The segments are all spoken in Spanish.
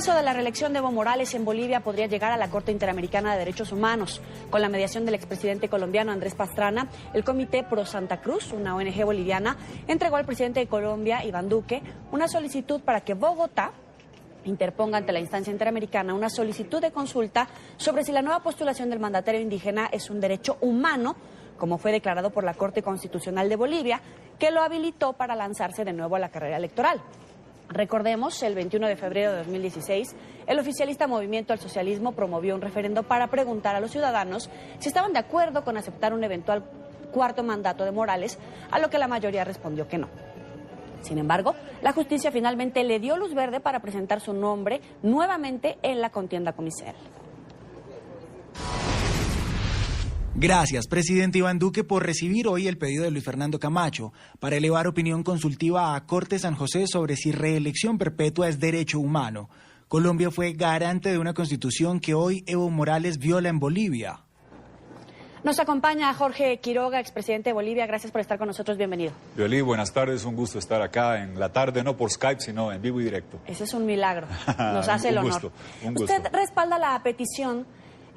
El caso de la reelección de Evo Morales en Bolivia podría llegar a la Corte Interamericana de Derechos Humanos. Con la mediación del expresidente colombiano Andrés Pastrana, el Comité Pro Santa Cruz, una ONG boliviana, entregó al presidente de Colombia, Iván Duque, una solicitud para que Bogotá interponga ante la instancia interamericana una solicitud de consulta sobre si la nueva postulación del mandatario indígena es un derecho humano, como fue declarado por la Corte Constitucional de Bolivia, que lo habilitó para lanzarse de nuevo a la carrera electoral. Recordemos, el 21 de febrero de 2016, el oficialista Movimiento al Socialismo promovió un referendo para preguntar a los ciudadanos si estaban de acuerdo con aceptar un eventual cuarto mandato de Morales, a lo que la mayoría respondió que no. Sin embargo, la justicia finalmente le dio luz verde para presentar su nombre nuevamente en la contienda comicial. Gracias, presidente Iván Duque, por recibir hoy el pedido de Luis Fernando Camacho para elevar opinión consultiva a Corte San José sobre si reelección perpetua es derecho humano. Colombia fue garante de una constitución que hoy Evo Morales viola en Bolivia. Nos acompaña Jorge Quiroga, expresidente de Bolivia. Gracias por estar con nosotros. Bienvenido. Yoli, buenas tardes. Un gusto estar acá en la tarde, no por Skype, sino en vivo y directo. Ese es un milagro. Nos hace el honor. Un gusto. Usted respalda la petición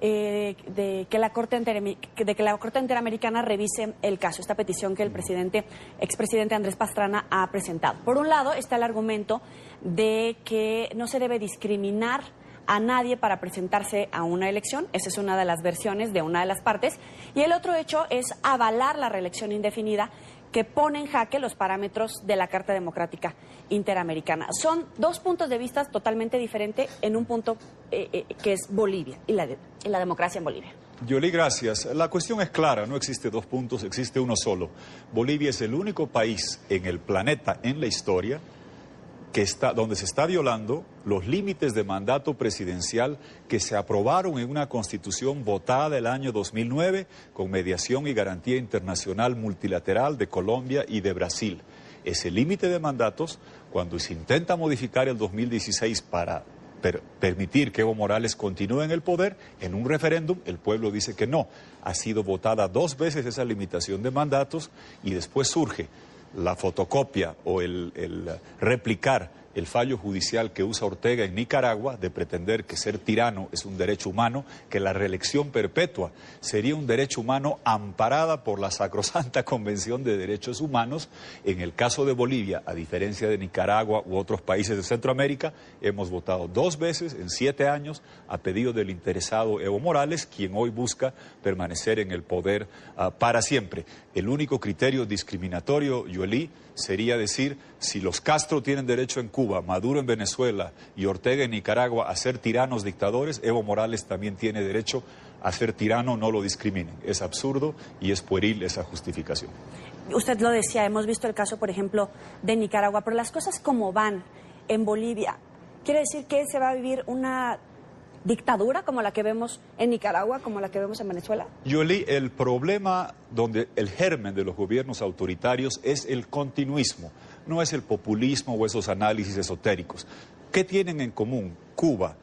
de que la Corte Interamericana revise el caso, esta petición que el expresidente Andrés Pastrana ha presentado. Por un lado está el argumento de que no se debe discriminar a nadie para presentarse a una elección. Esa es una de las versiones de una de las partes. Y el otro hecho es avalar la reelección indefinida, que pone en jaque los parámetros de la Carta Democrática Interamericana. Son dos puntos de vista totalmente diferentes en un punto que es Bolivia y la democracia en Bolivia. Yoli, gracias. La cuestión es clara, no existe dos puntos, existe uno solo. Bolivia es el único país en el planeta, en la historia, donde se está violando los límites de mandato presidencial que se aprobaron en una constitución votada el año 2009 con mediación y garantía internacional multilateral de Colombia y de Brasil. Ese límite de mandatos, cuando se intenta modificar el 2016 para permitir que Evo Morales continúe en el poder, en un referéndum el pueblo dice que no. Ha sido votada 2 veces esa limitación de mandatos y después surge la fotocopia o el replicar el fallo judicial que usa Ortega en Nicaragua de pretender que ser tirano es un derecho humano, que la reelección perpetua sería un derecho humano amparada por la sacrosanta Convención de Derechos Humanos. En el caso de Bolivia, a diferencia de Nicaragua u otros países de Centroamérica, hemos votado 2 veces en 7 años a pedido del interesado Evo Morales, quien hoy busca permanecer en el poder para siempre. El único criterio discriminatorio, Yoli, sería decir, si los Castro tienen derecho en Cuba, Maduro en Venezuela y Ortega en Nicaragua a ser tiranos dictadores, Evo Morales también tiene derecho a ser tirano, no lo discriminen. Es absurdo y es pueril esa justificación. Usted lo decía, hemos visto el caso, por ejemplo, de Nicaragua, pero las cosas como van en Bolivia, ¿quiere decir que se va a vivir una dictadura como la que vemos en Nicaragua, como la que vemos en Venezuela? Yoli, el problema donde el germen de los gobiernos autoritarios es el continuismo, no es el populismo o esos análisis esotéricos. ¿Qué tienen en común Cuba,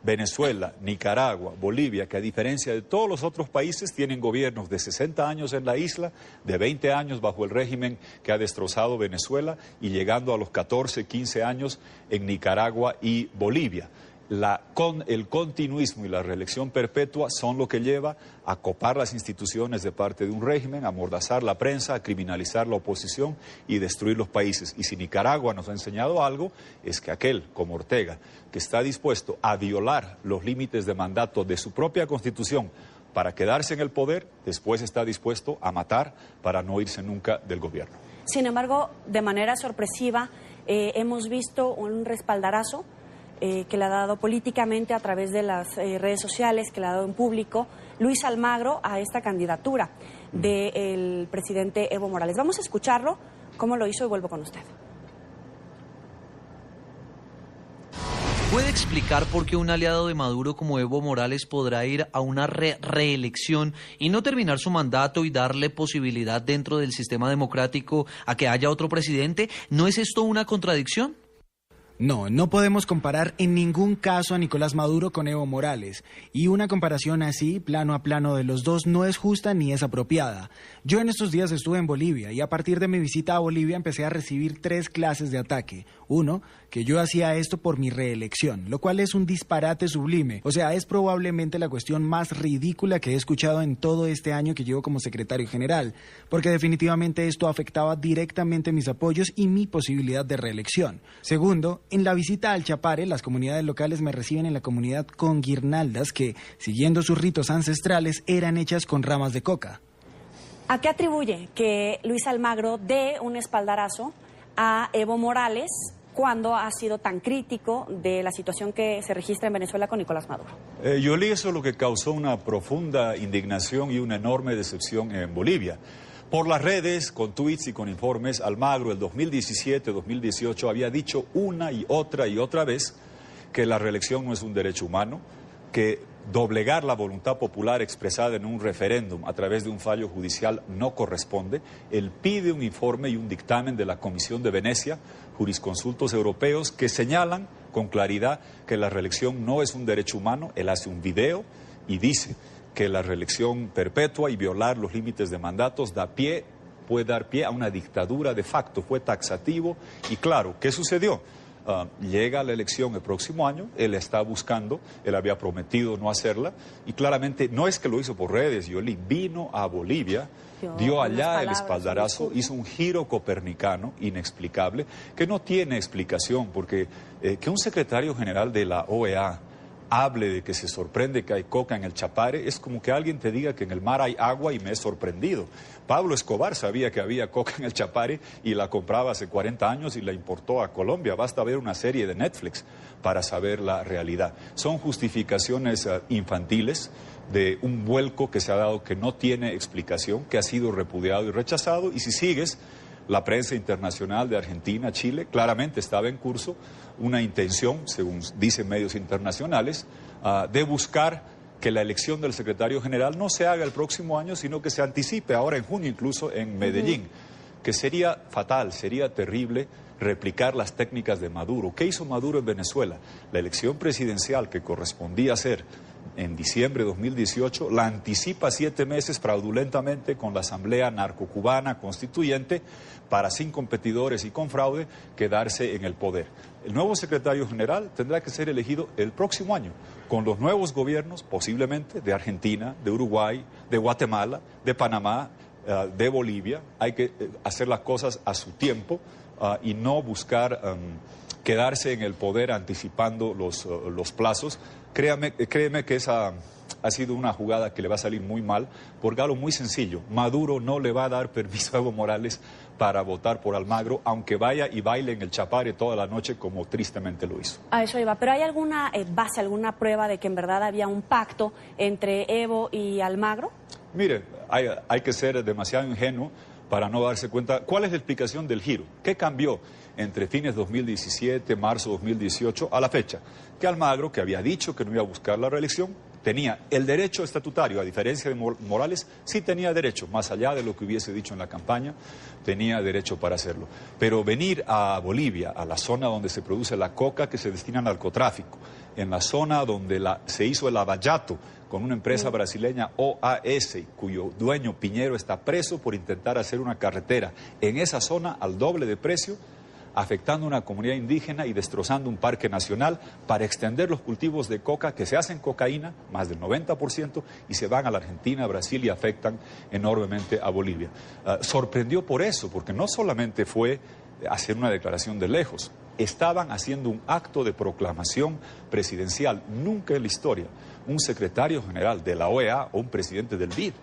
Venezuela, Nicaragua, Bolivia, que a diferencia de todos los otros países tienen gobiernos de 60 años en la isla, de 20 años bajo el régimen que ha destrozado Venezuela y llegando a los 14, 15 años en Nicaragua y Bolivia? El continuismo y la reelección perpetua son lo que lleva a copar las instituciones de parte de un régimen, a amordazar la prensa, a criminalizar la oposición y destruir los países. Y si Nicaragua nos ha enseñado algo, es que aquel, como Ortega, que está dispuesto a violar los límites de mandato de su propia constitución para quedarse en el poder, después está dispuesto a matar para no irse nunca del gobierno. Sin embargo, de manera sorpresiva, hemos visto un respaldarazo que le ha dado políticamente a través de las redes sociales, que le ha dado en público Luis Almagro a esta candidatura del presidente Evo Morales. Vamos a escucharlo, cómo lo hizo, y vuelvo con usted. ¿Puede explicar por qué un aliado de Maduro como Evo Morales podrá ir a una reelección y no terminar su mandato y darle posibilidad dentro del sistema democrático a que haya otro presidente? ¿No es esto una contradicción? No podemos comparar en ningún caso a Nicolás Maduro con Evo Morales, y una comparación así, plano a plano de los dos, no es justa ni es apropiada. Yo en estos días estuve en Bolivia y a partir de mi visita a Bolivia empecé a recibir 3 clases de ataque. Uno, que yo hacía esto por mi reelección, lo cual es un disparate sublime. O sea, es probablemente la cuestión más ridícula que he escuchado en todo este año que llevo como secretario general, porque definitivamente esto afectaba directamente mis apoyos y mi posibilidad de reelección. Segundo, en la visita al Chapare, las comunidades locales me reciben en la comunidad con guirnaldas que, siguiendo sus ritos ancestrales, eran hechas con ramas de coca. ¿A qué atribuye que Luis Almagro dé un espaldarazo a Evo Morales cuando ha sido tan crítico de la situación que se registra en Venezuela con Nicolás Maduro? Yoli, eso es lo que causó una profunda indignación y una enorme decepción en Bolivia. Por las redes, con tweets y con informes, Almagro el 2017-2018 había dicho una y otra vez que la reelección no es un derecho humano, que doblegar la voluntad popular expresada en un referéndum a través de un fallo judicial no corresponde. Él pide un informe y un dictamen de la Comisión de Venecia, jurisconsultos europeos, que señalan con claridad que la reelección no es un derecho humano. Él hace un video y dice que la reelección perpetua y violar los límites de mandatos puede dar pie a una dictadura de facto. Fue taxativo y claro, ¿qué sucedió? Llega la elección el próximo año, él está buscando, él había prometido no hacerla y claramente no es que lo hizo por redes, Yoli, vino a Bolivia, dio allá el espaldarazo, hizo un giro copernicano inexplicable que no tiene explicación porque que un secretario general de la OEA hable de que se sorprende que hay coca en el Chapare, es como que alguien te diga que en el mar hay agua y me he sorprendido. Pablo Escobar sabía que había coca en el Chapare y la compraba hace 40 años y la importó a Colombia. Basta ver una serie de Netflix para saber la realidad. Son justificaciones infantiles de un vuelco que se ha dado que no tiene explicación, que ha sido repudiado y rechazado, y si sigues la prensa internacional de Argentina, Chile, claramente estaba en curso una intención, según dicen medios internacionales, de buscar que la elección del secretario general no se haga el próximo año, sino que se anticipe ahora en junio, incluso en Medellín, que sería fatal, sería terrible replicar las técnicas de Maduro. ¿Qué hizo Maduro en Venezuela? La elección presidencial que correspondía hacer en diciembre de 2018, la anticipa 7 meses fraudulentamente con la Asamblea Narcocubana Constituyente para, sin competidores y con fraude, quedarse en el poder. El nuevo secretario general tendrá que ser elegido el próximo año, con los nuevos gobiernos, posiblemente, de Argentina, de Uruguay, de Guatemala, de Panamá, de Bolivia. Hay que hacer las cosas a su tiempo y no buscar quedarse en el poder anticipando los plazos. Créeme que esa ha sido una jugada que le va a salir muy mal, porque algo muy sencillo: Maduro no le va a dar permiso a Evo Morales para votar por Almagro, aunque vaya y baile en el Chapare toda la noche como tristemente lo hizo. A eso iba, pero ¿hay alguna base, alguna prueba de que en verdad había un pacto entre Evo y Almagro? Mire, hay que ser demasiado ingenuo para no darse cuenta. ¿Cuál es la explicación del giro? ¿Qué cambió entre fines 2017, marzo 2018 a la fecha? Que Almagro, que había dicho que no iba a buscar la reelección, tenía el derecho estatutario, a diferencia de Morales, sí tenía derecho, más allá de lo que hubiese dicho en la campaña, tenía derecho para hacerlo. Pero venir a Bolivia, a la zona donde se produce la coca que se destina al narcotráfico, en la zona donde se hizo el lavallato con una empresa brasileña OAS, cuyo dueño Piñero está preso por intentar hacer una carretera en esa zona al doble de precio, afectando a una comunidad indígena y destrozando un parque nacional para extender los cultivos de coca que se hacen cocaína, más del 90%, y se van a la Argentina, a Brasil y afectan enormemente a Bolivia. Sorprendió por eso, porque no solamente fue hacer una declaración de lejos, estaban haciendo un acto de proclamación presidencial. Nunca en la historia un secretario general de la OEA o un presidente del BID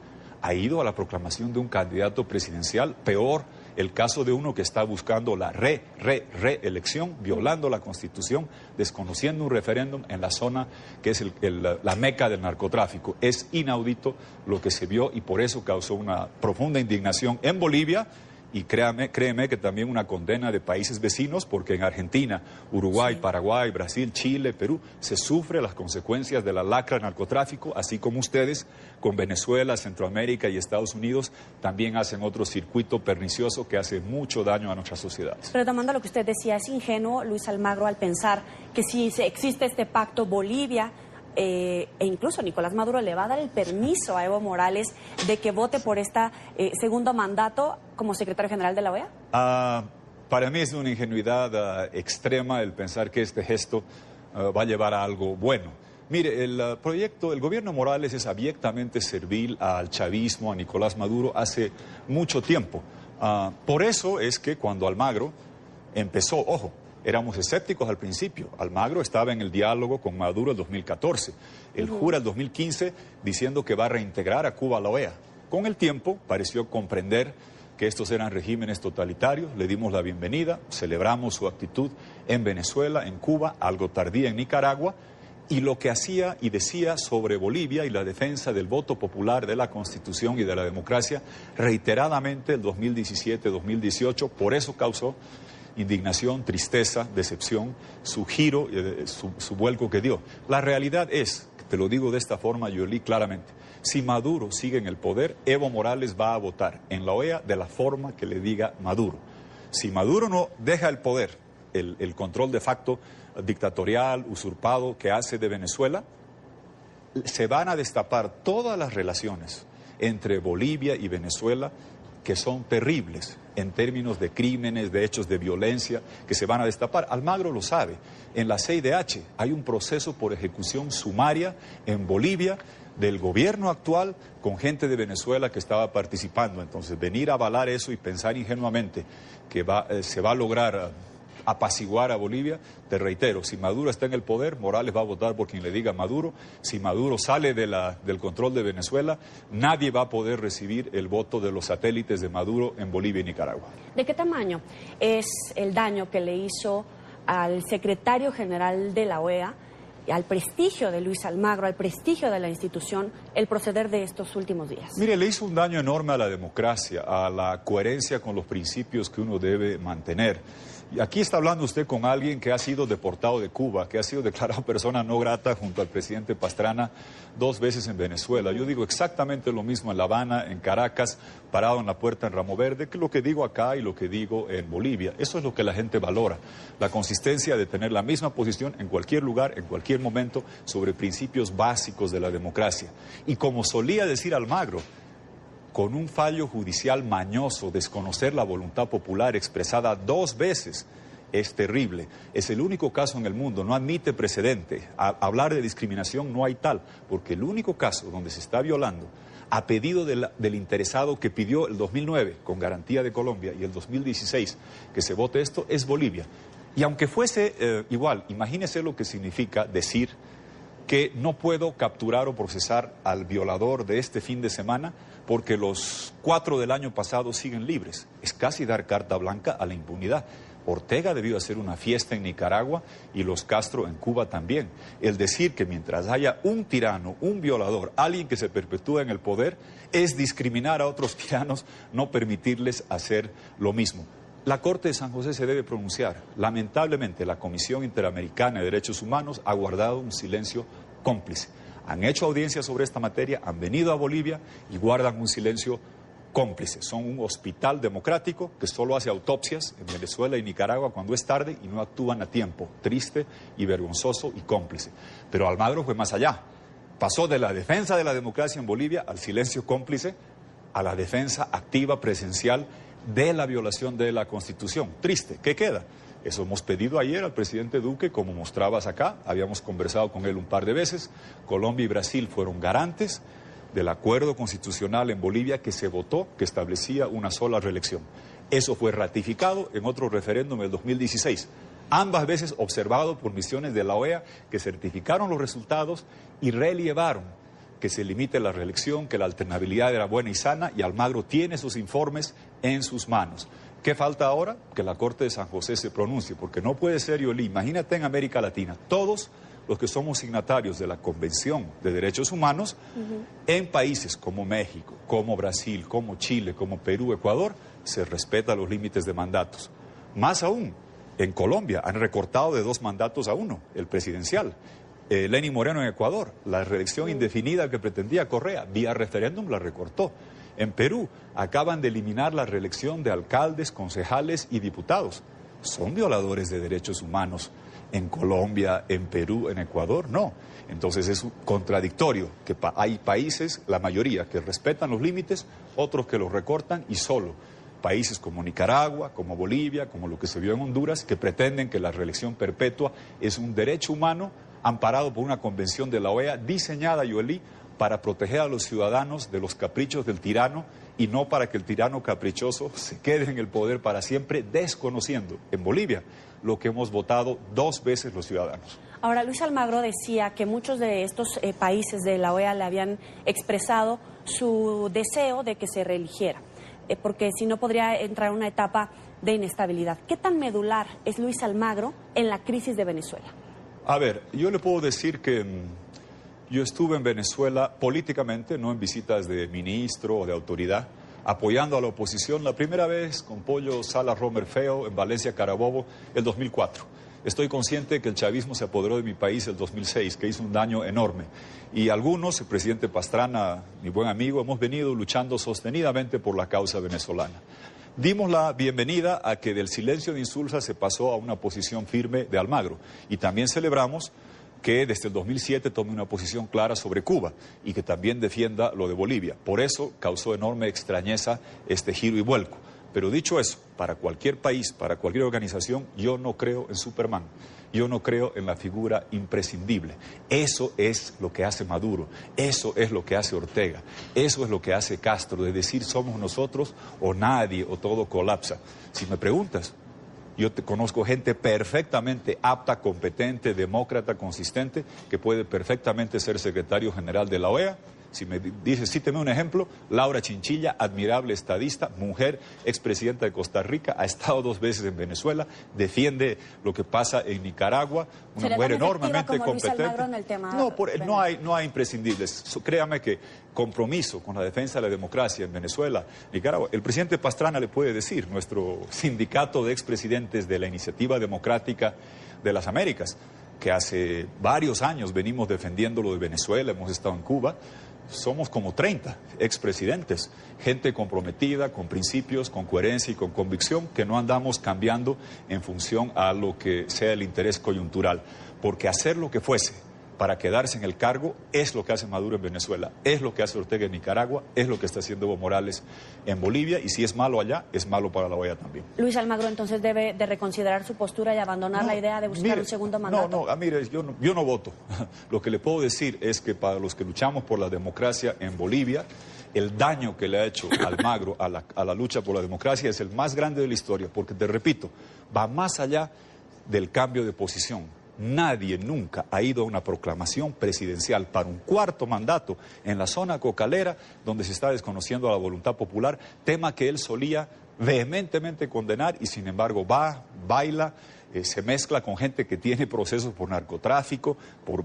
ha ido a la proclamación de un candidato presidencial. Peor el caso de uno que está buscando la reelección, violando la Constitución, desconociendo un referéndum en la zona que es la meca del narcotráfico. Es inaudito lo que se vio y por eso causó una profunda indignación en Bolivia. Y créeme que también una condena de países vecinos, porque en Argentina, Uruguay, Paraguay, Brasil, Chile, Perú, se sufren las consecuencias de la lacra del narcotráfico, así como ustedes con Venezuela, Centroamérica y Estados Unidos también hacen otro circuito pernicioso que hace mucho daño a nuestras sociedades. Pero tomando lo que usted decía, es ingenuo, Luis Almagro, al pensar que si existe este pacto, Bolivia e incluso Nicolás Maduro le va a dar el permiso a Evo Morales de que vote por este segundo mandato como secretario general de la OEA. Para mí es una ingenuidad extrema el pensar que este gesto va a llevar a algo bueno. Mire, el gobierno Morales es abiertamente servil al chavismo, a Nicolás Maduro, hace mucho tiempo. Por eso es que cuando Almagro empezó, ojo, éramos escépticos al principio. Almagro estaba en el diálogo con Maduro el 2014. Él jura el 2015 diciendo que va a reintegrar a Cuba a la OEA. Con el tiempo pareció comprender que estos eran regímenes totalitarios, le dimos la bienvenida, celebramos su actitud en Venezuela, en Cuba, algo tardía en Nicaragua, y lo que hacía y decía sobre Bolivia y la defensa del voto popular, de la Constitución y de la democracia, reiteradamente el 2017, 2018, por eso causó indignación, tristeza, decepción, su giro, su vuelco que dio. La realidad es, te lo digo de esta forma, Yoli, claramente, si Maduro sigue en el poder, Evo Morales va a votar en la OEA de la forma que le diga Maduro. Si Maduro no deja el poder, el control de facto dictatorial, usurpado que hace de Venezuela, se van a destapar todas las relaciones entre Bolivia y Venezuela que son terribles en términos de crímenes, de hechos de violencia, que se van a destapar. Almagro lo sabe. En la CIDH hay un proceso por ejecución sumaria en Bolivia del gobierno actual con gente de Venezuela que estaba participando. Entonces, venir a avalar eso y pensar ingenuamente que se va a lograr apaciguar a Bolivia, te reitero, si Maduro está en el poder, Morales va a votar por quien le diga Maduro. Si Maduro sale del control de Venezuela, nadie va a poder recibir el voto de los satélites de Maduro en Bolivia y Nicaragua. ¿De qué tamaño es el daño que le hizo al secretario general de la OEA, al prestigio de Luis Almagro, al prestigio de la institución, el proceder de estos últimos días? Mire, le hizo un daño enorme a la democracia, a la coherencia con los principios que uno debe mantener. Y aquí está hablando usted con alguien que ha sido deportado de Cuba, que ha sido declarado persona no grata junto al presidente Pastrana 2 veces en Venezuela. Yo digo exactamente lo mismo en La Habana, en Caracas, parado en la puerta en Ramo Verde, que lo que digo acá y lo que digo en Bolivia. Eso es lo que la gente valora, la consistencia de tener la misma posición en cualquier lugar, en cualquier momento, sobre principios básicos de la democracia. Y como solía decir Almagro, con un fallo judicial mañoso, desconocer la voluntad popular expresada 2 veces, es terrible. Es el único caso en el mundo, no admite precedente. Hablar de discriminación no hay tal, porque el único caso donde se está violando, a pedido del interesado que pidió el 2009 con garantía de Colombia y el 2016 que se vote esto, es Bolivia. Y aunque fuese igual, imagínese lo que significa decir que no puedo capturar o procesar al violador de este fin de semana porque los 4 del año pasado siguen libres. Es casi dar carta blanca a la impunidad. Ortega debió hacer una fiesta en Nicaragua y los Castro en Cuba también. El decir que mientras haya un tirano, un violador, alguien que se perpetúa en el poder, es discriminar a otros tiranos, no permitirles hacer lo mismo. La Corte de San José se debe pronunciar. Lamentablemente, la Comisión Interamericana de Derechos Humanos ha guardado un silencio cómplice. Han hecho audiencias sobre esta materia, han venido a Bolivia y guardan un silencio cómplice. Son un hospital democrático que solo hace autopsias en Venezuela y Nicaragua cuando es tarde y no actúan a tiempo. Triste y vergonzoso y cómplice. Pero Almagro fue más allá. Pasó de la defensa de la democracia en Bolivia al silencio cómplice, a la defensa activa, presencial de la violación de la Constitución. Triste. ¿Qué queda? Eso hemos pedido ayer al presidente Duque, como mostrabas acá, habíamos conversado con él un par de veces. Colombia y Brasil fueron garantes del acuerdo constitucional en Bolivia que se votó, que establecía una sola reelección. Eso fue ratificado en otro referéndum del 2016, ambas veces observado por misiones de la OEA que certificaron los resultados y relevaron que se limite la reelección, que la alternabilidad era buena y sana, y Almagro tiene sus informes en sus manos. ¿Qué falta ahora? Que la Corte de San José se pronuncie, porque no puede ser, Yoli, imagínate en América Latina, todos los que somos signatarios de la Convención de Derechos Humanos, en países como México, como Brasil, como Chile, como Perú, Ecuador, se respetan los límites de mandatos. Más aún, en Colombia han recortado de 2 mandatos a 1, el presidencial. Lenín Moreno en Ecuador, la reelección indefinida que pretendía Correa, vía referéndum la recortó. En Perú acaban de eliminar la reelección de alcaldes, concejales y diputados. ¿Son violadores de derechos humanos en Colombia, en Perú, en Ecuador? No. Entonces es contradictorio que hay países, la mayoría, que respetan los límites, otros que los recortan y solo países como Nicaragua, como Bolivia, como lo que se vio en Honduras, que pretenden que la reelección perpetua es un derecho humano amparado por una convención de la OEA diseñada, Yoelí, para proteger a los ciudadanos de los caprichos del tirano y no para que el tirano caprichoso se quede en el poder para siempre, desconociendo en Bolivia lo que hemos votado 2 veces los ciudadanos. Ahora, Luis Almagro decía que muchos de estos países de la OEA le habían expresado su deseo de que se reeligiera, porque si no podría entrar en una etapa de inestabilidad. ¿Qué tan medular es Luis Almagro en la crisis de Venezuela? A ver, yo le puedo decir que yo estuve en Venezuela políticamente, no en visitas de ministro o de autoridad, apoyando a la oposición la primera vez con Pollo Sala Romer Feo en Valencia, Carabobo, el 2004. Estoy consciente que el chavismo se apoderó de mi país el 2006, que hizo un daño enorme. Y algunos, el presidente Pastrana, mi buen amigo, hemos venido luchando sostenidamente por la causa venezolana. Dimos la bienvenida a que del silencio de Insulza se pasó a una posición firme de Almagro. Y también celebramos que desde el 2007 tome una posición clara sobre Cuba y que también defienda lo de Bolivia. Por eso causó enorme extrañeza este giro y vuelco. Pero dicho eso, para cualquier país, para cualquier organización, yo no creo en Superman. Yo no creo en la figura imprescindible. Eso es lo que hace Maduro, eso es lo que hace Ortega, eso es lo que hace Castro, de decir somos nosotros o nadie o todo colapsa. Si me preguntas, yo conozco gente perfectamente apta, competente, demócrata, consistente, que puede perfectamente ser secretario general de la OEA. Si me dices, cíteme un ejemplo, Laura Chinchilla, admirable estadista, mujer, expresidenta de Costa Rica, ha estado 2 veces en Venezuela, defiende lo que pasa en Nicaragua, una mujer enormemente competente. En el tema No hay imprescindibles. Créame que compromiso con la defensa de la democracia en Venezuela, Nicaragua. El presidente Pastrana le puede decir, nuestro sindicato de expresidentes de la Iniciativa Democrática de las Américas, que hace varios años venimos defendiendo lo de Venezuela, hemos estado en Cuba. Somos como 30 expresidentes, gente comprometida, con principios, con coherencia y con convicción, que no andamos cambiando en función a lo que sea el interés coyuntural, porque hacer lo que fuese para quedarse en el cargo es lo que hace Maduro en Venezuela, es lo que hace Ortega en Nicaragua, es lo que está haciendo Evo Morales en Bolivia, y si es malo allá, es malo para la OEA también. Luis Almagro entonces debe de reconsiderar su postura y abandonar la idea de buscar un segundo mandato. Mire, yo no voto. Lo que le puedo decir es que para los que luchamos por la democracia en Bolivia, el daño que le ha hecho Almagro a la lucha por la democracia es el más grande de la historia, porque te repito, va más allá del cambio de posición. Nadie nunca ha ido a una proclamación presidencial para un 4º mandato en la zona cocalera, donde se está desconociendo la voluntad popular, tema que él solía vehementemente condenar y sin embargo baila, se mezcla con gente que tiene procesos por narcotráfico,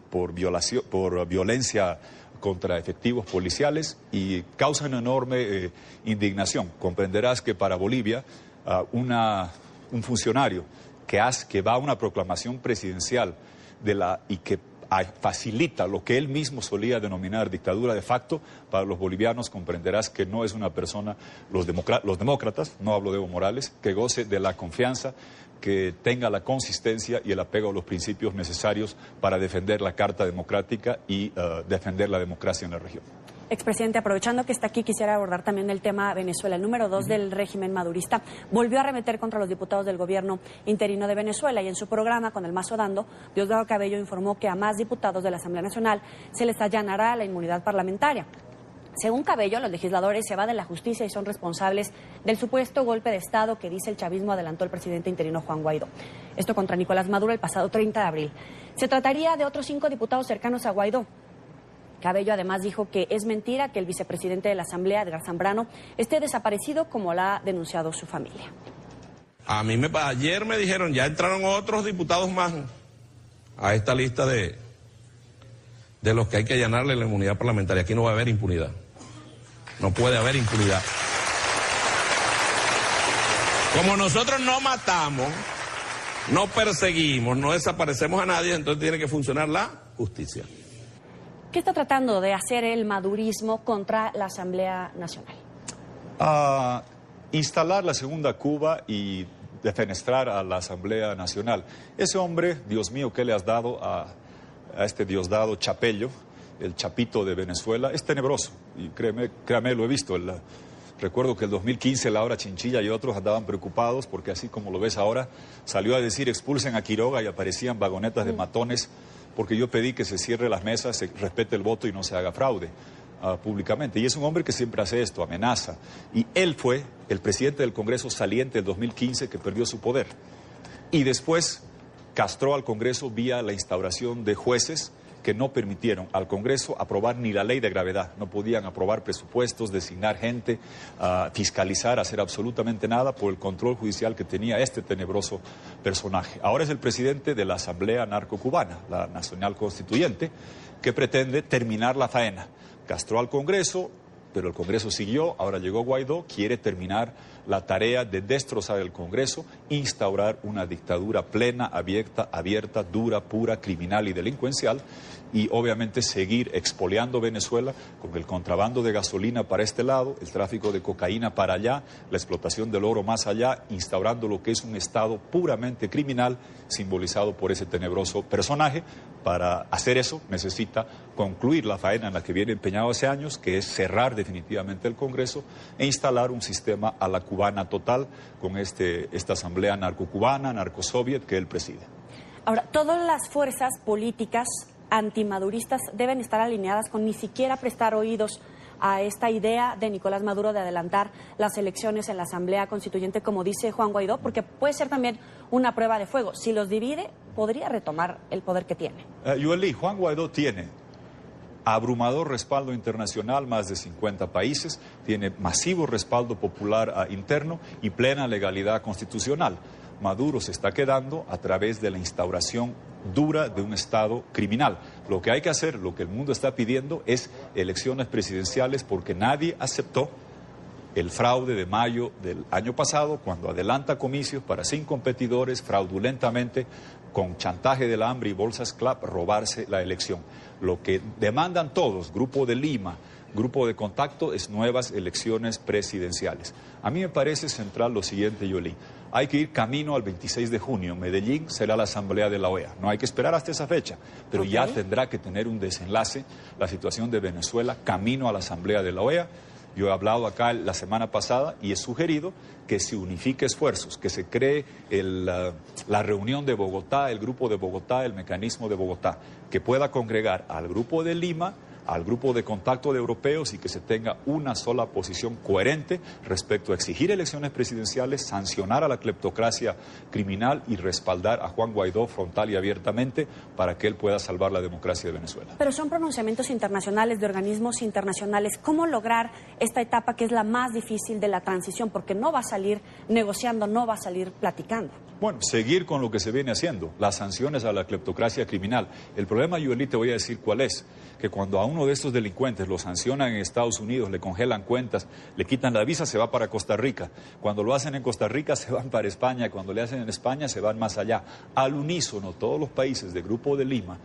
por violencia contra efectivos policiales y causa una enorme indignación. Comprenderás que para Bolivia un funcionario que va a una proclamación presidencial y que facilita lo que él mismo solía denominar dictadura de facto, para los bolivianos comprenderás que no es una persona, los demócratas, no hablo de Evo Morales, que goce de la confianza, que tenga la consistencia y el apego a los principios necesarios para defender la Carta Democrática y defender la democracia en la región. Expresidente, aprovechando que está aquí, quisiera abordar también el tema Venezuela. El número 2 del régimen madurista volvió a arremeter contra los diputados del gobierno interino de Venezuela y en su programa con el mazo dando, Diosdado Cabello informó que a más diputados de la Asamblea Nacional se les allanará la inmunidad parlamentaria. Según Cabello, los legisladores se evaden la justicia y son responsables del supuesto golpe de Estado que dice el chavismo adelantó el presidente interino Juan Guaidó. Esto contra Nicolás Maduro el pasado 30 de abril. Se trataría de otros 5 diputados cercanos a Guaidó. Cabello además dijo que es mentira que el vicepresidente de la Asamblea, Edgar Zambrano, esté desaparecido como lo ha denunciado su familia. Ayer me dijeron, ya entraron otros diputados más a esta lista de los que hay que allanarle la inmunidad parlamentaria. Aquí no va a haber impunidad. No puede haber impunidad. Como nosotros no matamos, no perseguimos, no desaparecemos a nadie, entonces tiene que funcionar la justicia. ¿Qué está tratando de hacer el madurismo contra la Asamblea Nacional? Instalar la segunda Cuba y defenestrar a la Asamblea Nacional. Ese hombre, Dios mío, ¿qué le has dado a este Diosdado Chapello, el Chapito de Venezuela? Es tenebroso y créame, lo he visto. Recuerdo que el 2015 Laura Chinchilla y otros andaban preocupados porque así como lo ves ahora, salió a decir expulsen a Quiroga y aparecían vagonetas de matones porque yo pedí que se cierre las mesas, se respete el voto y no se haga fraude públicamente. Y es un hombre que siempre hace esto, amenaza. Y él fue el presidente del Congreso saliente del 2015 que perdió su poder. Y después castró al Congreso vía la instauración de jueces que no permitieron al Congreso aprobar ni la ley de gravedad. No podían aprobar presupuestos, designar gente, fiscalizar, hacer absolutamente nada por el control judicial que tenía este tenebroso personaje. Ahora es el presidente de la Asamblea Narco-Cubana, la Nacional Constituyente, que pretende terminar la faena. Castró al Congreso, pero el Congreso siguió, ahora llegó Guaidó, quiere terminar la tarea de destrozar el Congreso, instaurar una dictadura plena, abierta, dura, pura, criminal y delincuencial, y obviamente seguir expoliando Venezuela con el contrabando de gasolina para este lado, el tráfico de cocaína para allá, la explotación del oro más allá, instaurando lo que es un Estado puramente criminal, simbolizado por ese tenebroso personaje. Para hacer eso necesita concluir la faena en la que viene empeñado hace años, que es cerrar definitivamente el Congreso e instalar un sistema a la cubana total con esta asamblea narco-cubana, narco-soviet que él preside. Ahora, todas las fuerzas políticas antimaduristas deben estar alineadas con ni siquiera prestar oídos a esta idea de Nicolás Maduro de adelantar las elecciones en la Asamblea Constituyente, como dice Juan Guaidó, porque puede ser también una prueba de fuego. Si los divide, podría retomar el poder que tiene. Yueli, Juan Guaidó tiene abrumador respaldo internacional, más de 50 países, tiene masivo respaldo popular interno y plena legalidad constitucional. Maduro se está quedando a través de la instauración dura de un Estado criminal. Lo que hay que hacer, lo que el mundo está pidiendo, es elecciones presidenciales porque nadie aceptó el fraude de mayo del año pasado, cuando adelanta comicios para 5 competidores fraudulentamente, con chantaje del hambre y bolsas CLAP, robarse la elección. Lo que demandan todos, Grupo de Lima, Grupo de Contacto, es nuevas elecciones presidenciales. A mí me parece central lo siguiente, Yoli. Hay que ir camino al 26 de junio. Medellín será la Asamblea de la OEA. No hay que esperar hasta esa fecha, pero ya tendrá que tener un desenlace la situación de Venezuela camino a la Asamblea de la OEA. Yo he hablado acá la semana pasada y he sugerido que se unifique esfuerzos, que se cree la reunión de Bogotá, el Grupo de Bogotá, el mecanismo de Bogotá, que pueda congregar al Grupo de Lima, al Grupo de Contacto de Europeos y que se tenga una sola posición coherente respecto a exigir elecciones presidenciales, sancionar a la cleptocracia criminal y respaldar a Juan Guaidó frontal y abiertamente para que él pueda salvar la democracia de Venezuela. Pero son pronunciamientos internacionales de organismos internacionales. ¿Cómo lograr esta etapa que es la más difícil de la transición? Porque no va a salir negociando, no va a salir platicando. Bueno, seguir con lo que se viene haciendo, las sanciones a la cleptocracia criminal. El problema, Yueli, te voy a decir cuál es, que cuando a uno de estos delincuentes lo sancionan en Estados Unidos, le congelan cuentas, le quitan la visa, se va para Costa Rica. Cuando lo hacen en Costa Rica, se van para España. Cuando le hacen en España, se van más allá. Al unísono, todos los países del Grupo de Lima,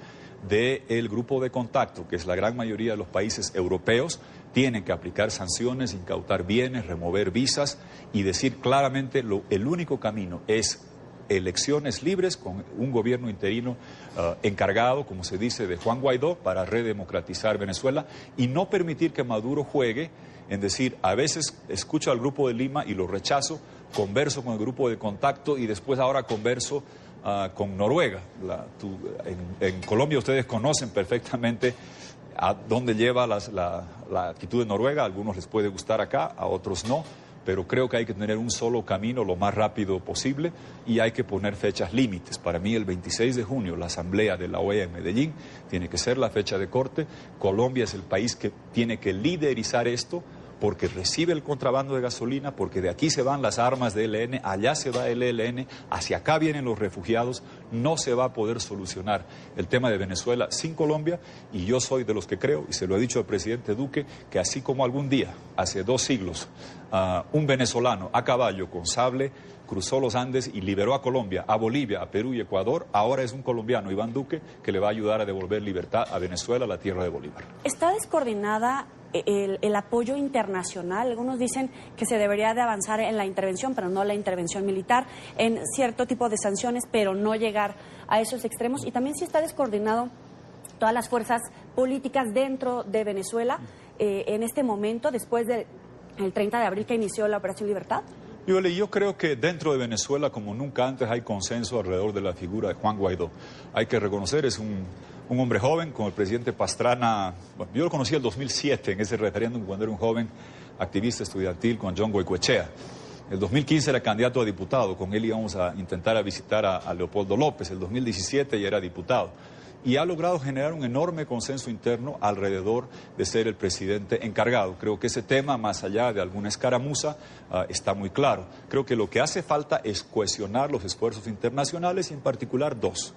del Grupo de Contacto, que es la gran mayoría de los países europeos, tienen que aplicar sanciones, incautar bienes, remover visas y decir claramente el único camino es elecciones libres con un gobierno interino encargado, como se dice, de Juan Guaidó para redemocratizar Venezuela y no permitir que Maduro juegue en decir, a veces escucho al Grupo de Lima y lo rechazo, converso con el Grupo de Contacto y después ahora converso con Noruega. En Colombia ustedes conocen perfectamente a dónde lleva la actitud de Noruega, a algunos les puede gustar acá, a otros no. Pero creo que hay que tener un solo camino lo más rápido posible y hay que poner fechas límites. Para mí el 26 de junio la Asamblea de la OEA en Medellín tiene que ser la fecha de corte. Colombia es el país que tiene que liderizar esto porque recibe el contrabando de gasolina, porque de aquí se van las armas de ELN, allá se va el ELN, hacia acá vienen los refugiados. No se va a poder solucionar el tema de Venezuela sin Colombia y yo soy de los que creo, y se lo he dicho al presidente Duque, que así como algún día, hace 2 siglos, un venezolano a caballo con sable cruzó los Andes y liberó a Colombia, a Bolivia, a Perú y Ecuador, ahora es un colombiano, Iván Duque, que le va a ayudar a devolver libertad a Venezuela, la tierra de Bolívar. ¿Está descoordinada el apoyo internacional? Algunos dicen que se debería de avanzar en la intervención, pero no la intervención militar, en cierto tipo de sanciones, pero no llegar a esos extremos. Y también si está descoordinado todas las fuerzas políticas dentro de Venezuela en este momento, después de el 30 de abril que inició la Operación Libertad? Yo creo que dentro de Venezuela, como nunca antes, hay consenso alrededor de la figura de Juan Guaidó. Hay que reconocer, es un hombre joven, con el presidente Pastrana. Bueno, yo lo conocí en el 2007, en ese referéndum, cuando era un joven activista estudiantil con John Goicoechea. En el 2015 era candidato a diputado, con él íbamos a intentar visitar a Leopoldo López. En el 2017 ya era diputado. Y ha logrado generar un enorme consenso interno alrededor de ser el presidente encargado. Creo que ese tema, más allá de alguna escaramuza, está muy claro. Creo que lo que hace falta es cohesionar los esfuerzos internacionales y en particular dos.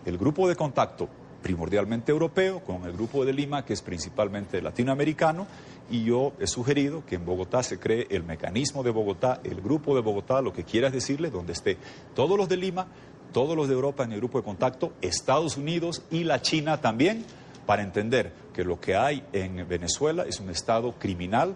El grupo de contacto, primordialmente europeo, con el grupo de Lima, que es principalmente latinoamericano, y yo he sugerido que en Bogotá se cree el mecanismo de Bogotá, el grupo de Bogotá, lo que quieras decirle, donde esté todos los de Lima, todos los de Europa en el grupo de contacto, Estados Unidos y la China también, para entender que lo que hay en Venezuela es un estado criminal.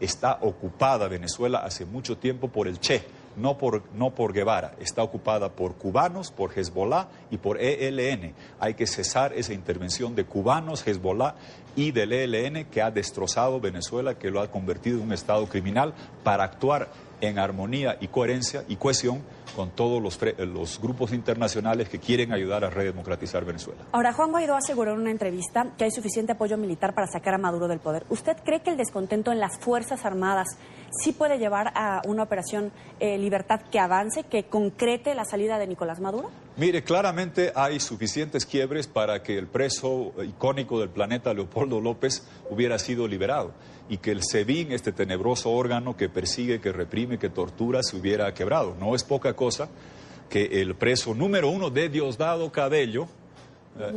Está ocupada Venezuela hace mucho tiempo por el Che, no por Guevara. Está ocupada por cubanos, por Hezbollah y por ELN. Hay que cesar esa intervención de cubanos, Hezbollah y del ELN que ha destrozado Venezuela, que lo ha convertido en un estado criminal, para actuar en armonía y coherencia y cohesión con todos los grupos internacionales que quieren ayudar a redemocratizar Venezuela. Ahora, Juan Guaidó aseguró en una entrevista que hay suficiente apoyo militar para sacar a Maduro del poder. ¿Usted cree que el descontento en las Fuerzas Armadas sí puede llevar a una operación Libertad que avance, que concrete la salida de Nicolás Maduro? Mire, claramente hay suficientes quiebres para que el preso icónico del planeta, Leopoldo López, hubiera sido liberado y que el SEBIN, este tenebroso órgano que persigue, que reprime, que tortura, se hubiera quebrado. No es poca cosa que el preso número 1 de Diosdado Cabello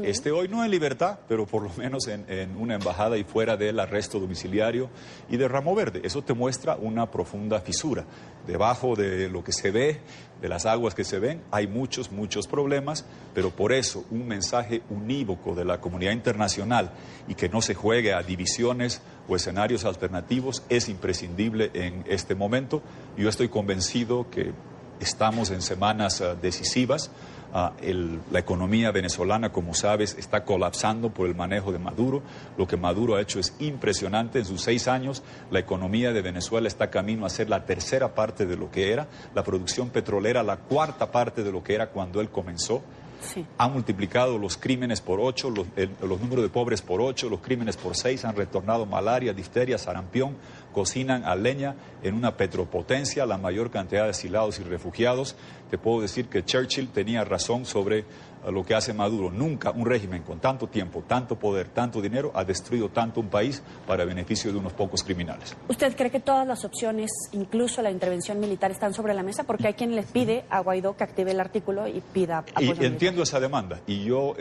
esté hoy no en libertad, pero por lo menos en una embajada y fuera del arresto domiciliario y de Ramo Verde. Eso te muestra una profunda fisura. Debajo de lo que se ve, de las aguas que se ven, hay muchos problemas, pero por eso un mensaje unívoco de la comunidad internacional y que no se juegue a divisiones o escenarios alternativos es imprescindible en este momento. Yo estoy convencido que estamos en semanas decisivas. La economía venezolana, como sabes, está colapsando por el manejo de Maduro. Lo que Maduro ha hecho es impresionante. En sus 6 años, la economía de Venezuela está camino a ser la tercera parte de lo que era, la producción petrolera la cuarta parte de lo que era cuando él comenzó. Sí. Ha multiplicado los crímenes por 8, los números de pobres por 8, los crímenes por 6, han retornado malaria, difteria, sarampión, cocinan a leña en una petropotencia, la mayor cantidad de asilados y refugiados. Te puedo decir que Churchill tenía razón sobre lo que hace Maduro. Nunca un régimen con tanto tiempo, tanto poder, tanto dinero ha destruido tanto un país para beneficio de unos pocos criminales. ¿Usted cree que todas las opciones, incluso la intervención militar, están sobre la mesa? Porque hay quien les pide a Guaidó que active el artículo y pida apoyo militar. Entiendo esa demanda y yo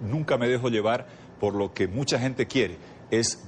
nunca me dejo llevar por lo que mucha gente quiere.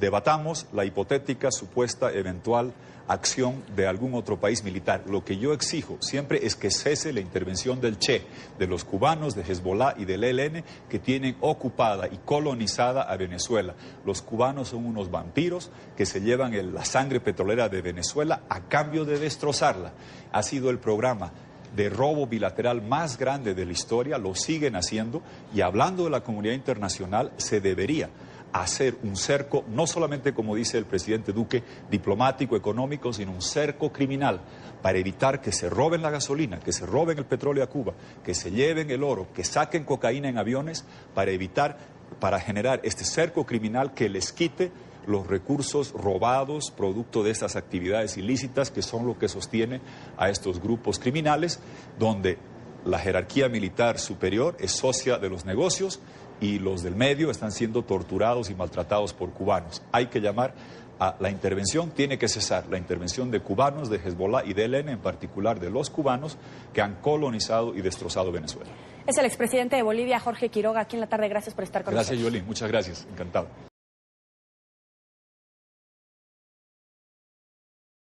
Debatamos la hipotética, supuesta, eventual acción de algún otro país militar. Lo que yo exijo siempre es que cese la intervención del Che, de los cubanos, de Hezbollah y del ELN, que tienen ocupada y colonizada a Venezuela. Los cubanos son unos vampiros que se llevan la sangre petrolera de Venezuela a cambio de destrozarla. Ha sido el programa de robo bilateral más grande de la historia, lo siguen haciendo, y hablando de la comunidad internacional, se debería hacer un cerco, no solamente como dice el presidente Duque, diplomático, económico, sino un cerco criminal para evitar que se roben la gasolina, que se roben el petróleo a Cuba, que se lleven el oro, que saquen cocaína en aviones, para generar este cerco criminal que les quite los recursos robados producto de estas actividades ilícitas que son lo que sostiene a estos grupos criminales, donde la jerarquía militar superior es socia de los negocios y los del medio están siendo torturados y maltratados por cubanos. Hay que llamar a la intervención, tiene que cesar la intervención de cubanos, de Hezbollah y de ELN, en particular de los cubanos que han colonizado y destrozado Venezuela. Es el expresidente de Bolivia, Jorge Quiroga, aquí en la tarde. Gracias por estar con nosotros. Gracias, Yoli. Muchas gracias. Encantado.